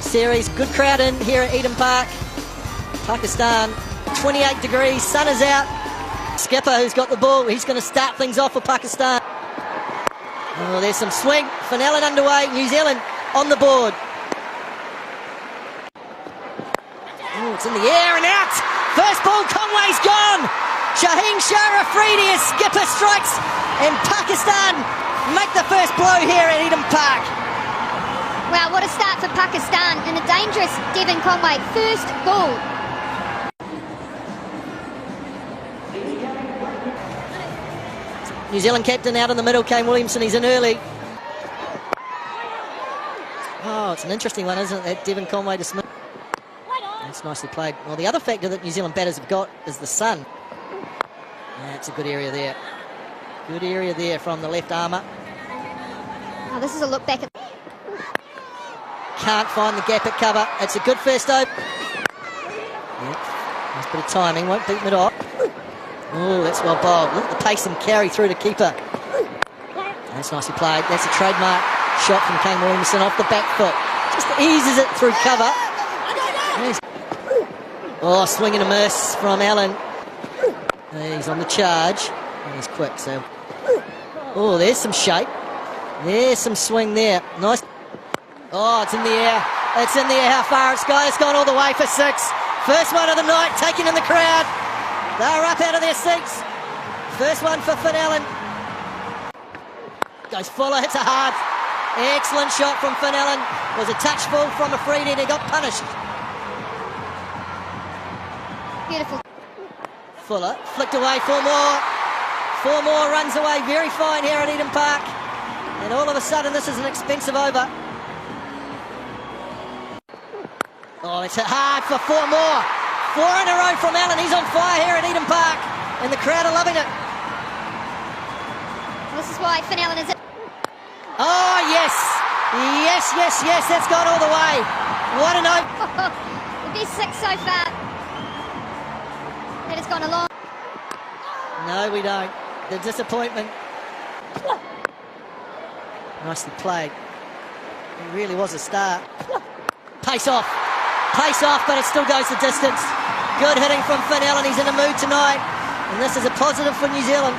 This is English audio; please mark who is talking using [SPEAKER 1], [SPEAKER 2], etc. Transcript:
[SPEAKER 1] series. Good crowd in here at Eden Park. Pakistan, 28 degrees, sun is out. Skipper, who's got the ball, he's going to start things off for Pakistan. Oh, there's some swing. Fenelon underway. New Zealand on the board. Oh, it's in the air and out. First ball, Conway's gone. Shaheen Shah Afridi as skipper strikes, and Pakistan make the first blow here at Eden Park.
[SPEAKER 2] Wow, what a start for Pakistan, and a dangerous Devon Conway first ball.
[SPEAKER 1] New Zealand captain out in the middle, Kane Williamson, he's in early. Oh, it's an interesting one, isn't it, that Devon Conway to Smith. That's nicely played. Well, the other factor that New Zealand batters have got is the sun. That's a good area there. Good area there from the left armour.
[SPEAKER 2] Oh, this is a look back at...
[SPEAKER 1] Can't find the gap at cover. It's a good first over. Yep. Nice bit of timing, won't beat mid off. Oh, that's well bowled. Look at the pace and carry through to keeper. That's nicely played. That's a trademark shot from Kane Williamson off the back foot. Just eases it through cover. Oh, swing and a miss from Allen. He's on the charge. And he's quick, so... Oh, there's some shape. There's some swing there. Nice. Oh, it's in the air. It's in the air. How far it's gone? It's gone all the way for 6. First one of the night, taken in the crowd. They're up out of their seats. First one for Fenelon. Goes Fuller, hits a hard. Excellent shot from Fenelon. Was a touch ball from Afridi and he got punished.
[SPEAKER 2] Beautiful.
[SPEAKER 1] Fuller flicked away, 4 more. 4 more runs away, very fine here at Eden Park. And all of a sudden this is an expensive over. Oh, it's hit hard for 4 more. 4 in a row from Allen. He's on fire here at Eden Park. And the crowd are loving it.
[SPEAKER 2] This is why Fenelon is...
[SPEAKER 1] Oh, yes. Yes, yes, yes. That's gone all the way. What an over.
[SPEAKER 2] The best 6 so far. That has gone along.
[SPEAKER 1] No, we don't. The disappointment. Nicely played. It really was a start. Pace off. Pace off, but it still goes the distance. Good hitting from Fenelon. He's in a mood tonight. And this is a positive for New Zealand.